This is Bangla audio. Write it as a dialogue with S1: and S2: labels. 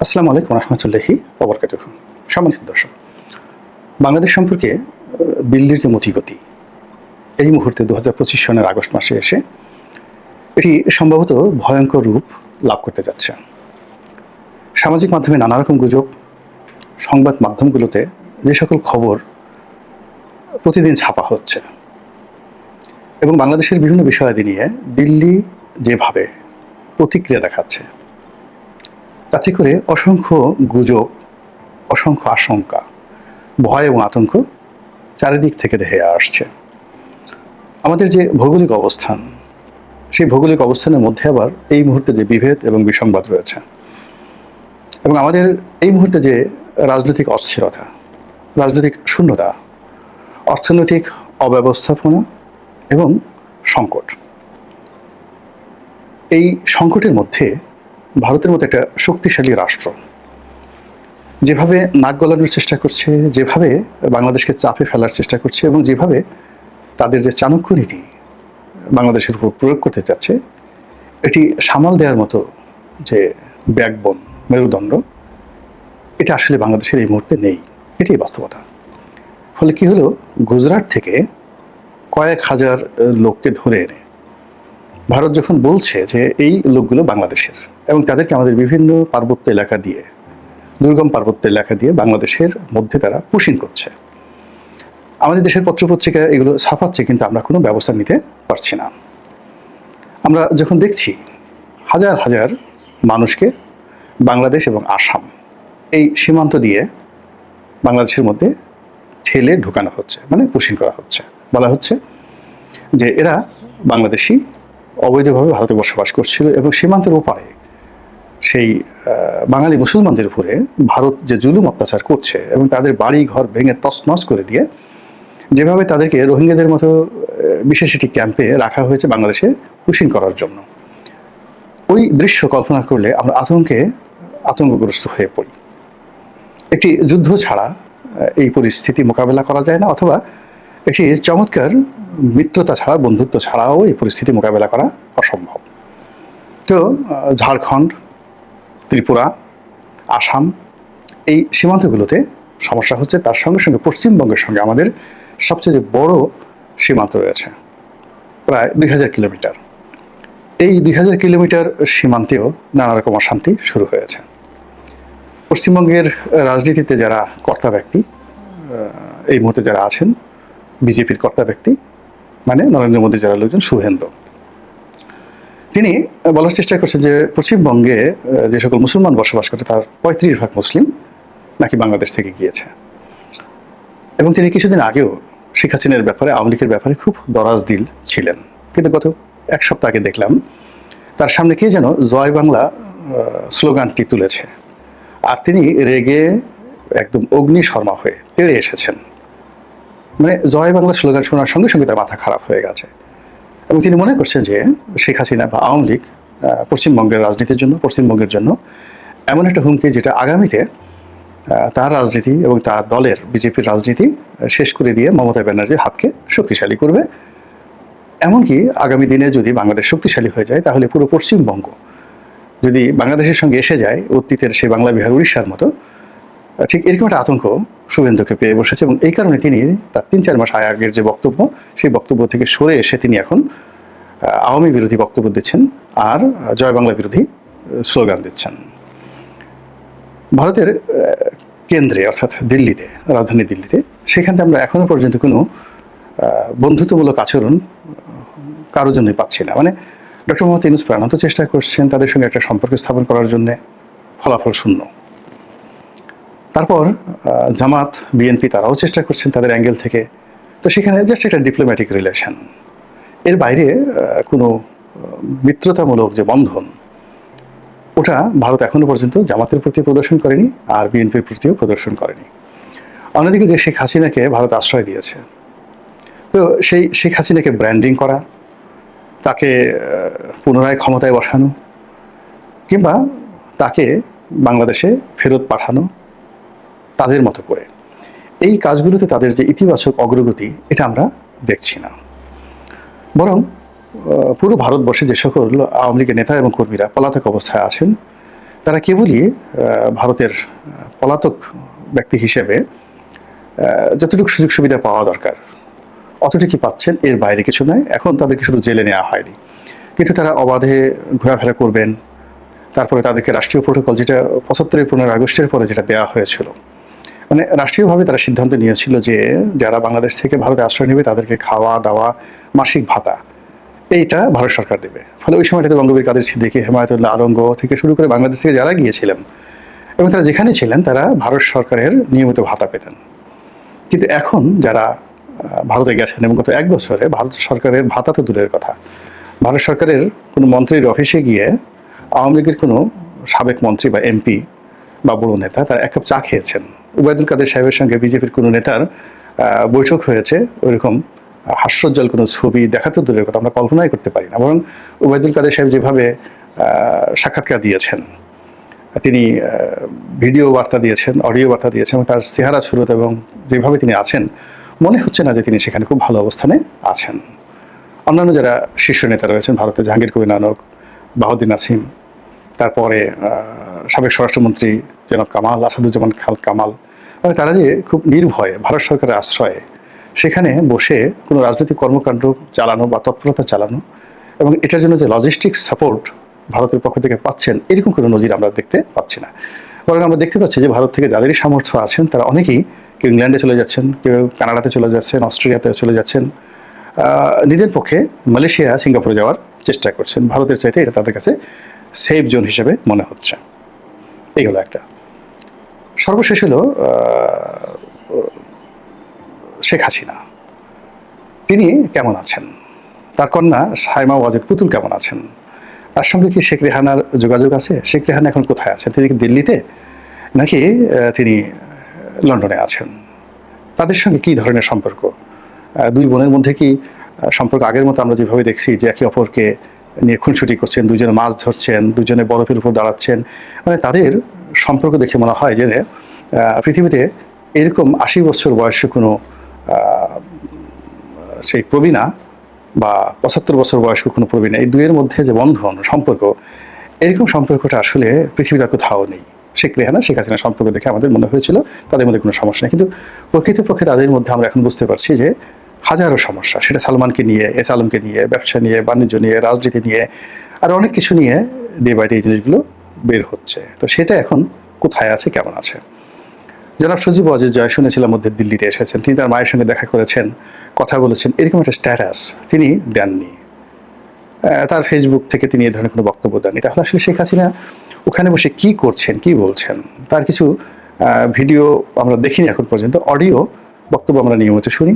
S1: আসসালামু আলাইকুম রহমতুল্লাহি ওবরকাতুহু। সম্মানিত দর্শক, বাংলাদেশ সম্পর্কে দিল্লির যে মতিগতি এই মুহূর্তে ২০২৫ সনের আগস্ট মাসে এসে এটি সম্ভবত ভয়ঙ্কর রূপ লাভ করতে যাচ্ছে। সামাজিক মাধ্যমে নানা রকম গুজব, সংবাদ মাধ্যমগুলোতে যে সকল খবর প্রতিদিন ছাপা হচ্ছে এবং বাংলাদেশের বিভিন্ন বিষয়াদি নিয়ে দিল্লি যেভাবে প্রতিক্রিয়া দেখাচ্ছে, তাতে করে অসংখ্য গুজব, অসংখ্য আশঙ্কা, ভয় এবং আতঙ্ক চারিদিক থেকে ধেয়ে আসছে। আমাদের যে ভৌগোলিক অবস্থান, সেই ভৌগোলিক অবস্থানের মধ্যে আবার এই মুহূর্তে যে বিভেদ এবং বিসংবাদ রয়েছে এবং আমাদের এই মুহূর্তে যে রাজনৈতিক অস্থিরতা, রাজনৈতিক শূন্যতা, অর্থনৈতিক অব্যবস্থাপনা এবং সংকট, এই সংকটের মধ্যে ভারতের মতো একটা শক্তিশালী রাষ্ট্র যেভাবে নাক গলানোর চেষ্টা করছে, যেভাবে বাংলাদেশকে চাপে ফেলার চেষ্টা করছে এবং যেভাবে তাদের যে চাণক্য নীতি বাংলাদেশের উপর প্রয়োগ করতে চাচ্ছে, এটি সামাল দেওয়ার মতো যে ব্যাকবোন, মেরুদণ্ড, এটা আসলে বাংলাদেশের এই মুহূর্তে নেই। এটাই বাস্তবতা। ফলে কি হলো, গুজরাট থেকে কয়েক হাজার লোককে ধরে এনে ভারত যখন বলছে যে এই লোকগুলো বাংলাদেশের এবং তাদেরকে আমাদের বিভিন্ন পার্বত্য এলাকা দিয়ে, দুর্গম পার্বত্য এলাকা দিয়ে বাংলাদেশের মধ্যে তারা পুশিং করছে, আমাদের দেশের পত্রপত্রিকা এগুলো ছাপাচ্ছে, কিন্তু আমরা কোনো ব্যবস্থা নিতে পারছি না। আমরা যখন দেখছি হাজার হাজার মানুষকে বাংলাদেশ এবং আসাম এই সীমান্ত দিয়ে বাংলাদেশের মধ্যে ঠেলে ঢুকানো হচ্ছে, মানে পুশিং করা হচ্ছে। বলা হচ্ছে যে এরা বাংলাদেশি, অবৈধভাবে ভারতে বসবাস করছিল এবং সীমান্তের ওপারে সেই বাঙালি মুসলমানদের উপরে ভারত যে জুলুম অত্যাচার করছে এবং তাদের বাড়ি ঘর ভেঙে তছনছ করে দিয়ে যেভাবে তাদেরকে রোহিঙ্গাদের মতো বিশেষ একটি ক্যাম্পে রাখা হয়েছে বাংলাদেশে পুশিং করার জন্য, ওই দৃশ্য কল্পনা করলে আমরা আতঙ্কগ্রস্ত হয়ে পড়ি। একটি যুদ্ধ ছাড়া এই পরিস্থিতি মোকাবেলা করা যায় না, অথবা একটি চমৎকার মিত্রতা ছাড়া, বন্ধুত্ব ছাড়াও এই পরিস্থিতি মোকাবেলা করা অসম্ভব। তো ঝাড়খণ্ড, ত্রিপুরা, আসাম, এই সীমান্তগুলোতে সমস্যা হচ্ছে। তার সঙ্গে সঙ্গে পশ্চিমবঙ্গের সঙ্গে আমাদের সবচেয়ে যে বড় সীমান্ত রয়েছে, প্রায় ২০০০ কিলোমিটার। এই ২০০০ কিলোমিটার সীমান্তেও নানা রকম অশান্তি শুরু হয়েছে। পশ্চিমবঙ্গের রাজনীতিতে যারা কর্তা ব্যক্তি, এই মুহূর্তে যারা আছেন, বিজেপির কর্তা ব্যক্তি, মানে নরেন্দ্র মোদী যারা লোকজন, শুভেন্দু, তিনি বলার চেষ্টা করছেন যে পশ্চিমবঙ্গে যে সকল মুসলমান বসবাস করে তার ৩৫% মুসলিম নাকি বাংলাদেশ থেকে গিয়েছে। এবং তিনি কিছুদিন আগেও শেখ হাসিনার ব্যাপারে, আওয়ামী লীগের ব্যাপারে খুব দরাজ দিল ছিলেন, কিন্তু গত এক সপ্তাহ আগে দেখলাম তার সামনে কে যেন জয় বাংলা স্লোগানটি তুলেছে, আর তিনি রেগে একদম অগ্নিশর্মা হয়ে তেড়ে এসেছেন। মানে জয় বাংলা স্লোগান শোনার সঙ্গে সঙ্গে তার মাথা খারাপ হয়ে গেছে এবং তিনি মনে করছেন যে শেখ হাসিনা বা আওয়ামী লীগ পশ্চিমবঙ্গের রাজনীতির জন্য, পশ্চিমবঙ্গের জন্য এমন একটা হুমকি, যেটা আগামীতে তার রাজনীতি এবং তার দলের বিজেপির রাজনীতি শেষ করে দিয়ে মমতা ব্যানার্জির হাতকে শক্তিশালী করবে। এমনকি আগামী দিনে যদি বাংলাদেশ শক্তিশালী হয়ে যায়, তাহলে পুরো পশ্চিমবঙ্গ যদি বাংলাদেশের সঙ্গে এসে যায় অতীতের সেই বাংলা, বিহার, উড়িষ্যার মতো, ঠিক এরকম একটা আতঙ্ক শুভেন্দুকে পেয়ে বসেছে। এবং এই কারণে তিনি তার ৩-৪ মাস আগের যে বক্তব্য, সেই বক্তব্য থেকে সরে এসে তিনি এখন আওয়ামী বিরোধী বক্তব্য দিচ্ছেন আর জয় বাংলা বিরোধী স্লোগান দিচ্ছেন। ভারতের কেন্দ্রে, অর্থাৎ দিল্লিতে, রাজধানী দিল্লিতে, সেখানে আমরা এখনো পর্যন্ত কোনো বন্ধুত্বমূলক আচরণ কারোর জন্যই পাচ্ছি না। মানে ডক্টর মোহাম্মদ ইউনূস প্রাণান্ত চেষ্টা করছেন তাদের সঙ্গে একটা সম্পর্ক স্থাপন করার জন্যে, ফলাফল শূন্য। তারপর জামাত, বিএনপি, তারাও চেষ্টা করছেন তাদের অ্যাঙ্গেল থেকে। তো সেখানে জাস্ট একটা ডিপ্লোম্যাটিক রিলেশন, এর বাইরে কোনো মিত্রতামূলক যে বন্ধন, ওটা ভারত এখনো পর্যন্ত জামাতের প্রতি প্রদর্শন করেনি আর বিএনপির প্রতিও প্রদর্শন করেনি। অন্যদিকে যে শেখ হাসিনাকে ভারত আশ্রয় দিয়েছে, তো সেই শেখ হাসিনাকে ব্র্যান্ডিং করা, তাকে পুনরায় ক্ষমতায় বসানো কিংবা তাকে বাংলাদেশে ফেরত পাঠানো তাদের মতো করে, এই কাজগুলোতে তাদের যে ইতিবাচক অগ্রগতি, এটা আমরা দেখছি না। বরং পুরো ভারতবর্ষে যে সকল আওয়ামী লীগের নেতা এবং কর্মীরা পলাতক অবস্থায় আছেন, তারা কেবলই ভারতের পলাতক ব্যক্তি হিসেবে যতটুকু সুযোগ সুবিধা পাওয়া দরকার অতটুকুই পাচ্ছেন, এর বাইরে কিছু নয়। এখন তাদেরকে শুধু জেলে নেওয়া হয়নি, কিন্তু তারা অবাধে ঘোরাফেরা করবেন। তারপরে তাদেরকে রাষ্ট্রীয় প্রোটোকল, যেটা 75 15 আগস্টের পরে যেটা দেওয়া হয়েছিল, মানে রাষ্ট্রীয়ভাবে তারা সিদ্ধান্ত নিয়েছিল যে যারা বাংলাদেশ থেকে ভারতে আশ্রয় নেবে তাদেরকে খাওয়া দাওয়া, মাসিক ভাতা এইটা ভারত সরকার দেবে। ফলে ওই সময়টাতে বঙ্গবীর কাদের সিদ্দিকী, হেমায়েতুল্লাহ আলমগ থেকে শুরু করে বাংলাদেশ থেকে যারা গিয়েছিলেন এবং তারা যেখানে ছিলেন তারা ভারত সরকারের নিয়মিত ভাতা পেতেন। কিন্তু এখন যারা ভারতে গেছেন এবং গত 1 বছরে ভারত সরকারের ভাতা তো দূরের কথা, ভারত সরকারের কোনো মন্ত্রীর অফিসে গিয়ে আওয়ামী লীগের কোনো সাবেক মন্ত্রী বা এমপি বা বড় নেতা তারা 1 কাপ চা খেয়েছেন। ওবায়দুল কাদের সাহেবের সঙ্গে বিজেপির কোনো নেতার বৈঠক হয়েছে, ওইরকম হাস্যোজ্জ্বল কোনো ছবি দেখা তো দূরের কথা, আমরা কল্পনাই করতে পারি না। বরং ওবায়দুল কাদের সাহেব যেভাবে সাক্ষাৎকার দিয়েছেন, তিনি ভিডিও বার্তা দিয়েছেন, অডিও বার্তা দিয়েছেন, এবং তার চেহারা সুরত এবং যেভাবে তিনি আছেন, মনে হচ্ছে না যে তিনি সেখানে খুব ভালো অবস্থানে আছেন। অন্যান্য যারা শীর্ষ নেতা রয়েছেন ভারতে, জাহাঙ্গীর কবির নানক, বাহাউদ্দিন নাসিম, তারপরে সাবেক স্বরাষ্ট্রমন্ত্রী জনাব কামাল, আসাদুজ্জামান কামাল, মানে তারা যে খুব নির্ভয়ে ভারত সরকারের আশ্রয়ে সেখানে বসে কোনো রাজনৈতিক কর্মকাণ্ড চালানো বা তৎপরতা চালানো এবং এটার জন্য যে লজিস্টিক্স সাপোর্ট ভারতের পক্ষ থেকে পাচ্ছেন, এরকম কোনো নজির আমরা দেখতে পাচ্ছি না। বরং আমরা দেখতে পাচ্ছি যে ভারত থেকে যাদেরই সামর্থ্য আছেন তারা অনেকেই, কেউ ইংল্যান্ডে চলে যাচ্ছেন, কেউ কানাডাতে চলে যাচ্ছেন, অস্ট্রেলিয়াতে চলে যাচ্ছেন, নিজের পক্ষে মালয়েশিয়া, সিঙ্গাপুরে যাওয়ার চেষ্টা করছেন। ভারতের চাইতে এটা তাদের কাছে সেফ জোন হিসেবে মনে হচ্ছে। এই হলো একটা। সর্বশেষ হলো শেখ হাসিনা, তিনি কেমন আছেন, তার কন্যা সাইমা ওয়াজেদ পুতুল কেমন আছেন, তার সঙ্গে কি শেখ রেহানার যোগাযোগ আছে? শেখ রেহানা এখন কোথায় আছেন? তিনি কি দিল্লিতে, নাকি তিনি লন্ডনে আছেন? তাদের সঙ্গে কী ধরনের সম্পর্ক? দুই বোনের মধ্যে কি সম্পর্ক আগের মতো আমরা যেভাবে দেখছি যে একে অপরকে নিয়ে খুনসুটি করছেন, দুজনে মাছ ধরছেন, দুজনে বরফের উপর দাঁড়াচ্ছেন, মানে তাদের সম্পর্ক দেখে মনে হয় যে পৃথিবীতে এরকম 80 বছর বয়সী কোনো সেই প্রবীণা বা 75 বছর বয়স্ক কোনো প্রবীণা, এই দুইয়ের মধ্যে যে বন্ধন সম্পর্ক, এরকম সম্পর্কটা আসলে পৃথিবীতে কোথাও নেই। শেখ রেহানা শেখ হাসিনার সম্পর্ক দেখে আমাদের মনে হয়েছিল তাদের মধ্যে কোনো সমস্যা নেই, কিন্তু প্রকৃতপক্ষে তাদের মধ্যে আমরা এখন বুঝতে পারছি যে হাজারো সমস্যা। সেটা সালমানকে নিয়ে, এস আলমকে নিয়ে, ব্যবসা নিয়ে, বাণিজ্য নিয়ে, রাজনীতি নিয়ে, আর অনেক কিছু নিয়ে ডে বাই ডে এই জিনিসগুলো বের হচ্ছে। তো সেটা এখন কোথায় আছে, কেমন আছে? জনাব সজীব ওয়াজেদ জয় শুনেছিলাম মধ্যে দিল্লিতে এসেছেন, তিনি তার মায়ের সঙ্গে দেখা করেছেন, কথা বলেছেন, এরকম একটা স্ট্যাটাস তিনি দেননি। তার ফেসবুক থেকে তিনি এই ধরনের কোনো বক্তব্য দেননি। তাহলে আসলে শেখ হাসিনা ওখানে বসে কি করছেন, কি বলছেন, তার কিছু ভিডিও আমরা দেখিনি এখন পর্যন্ত, অডিও বক্তব্য আমরা নিয়মিত শুনি।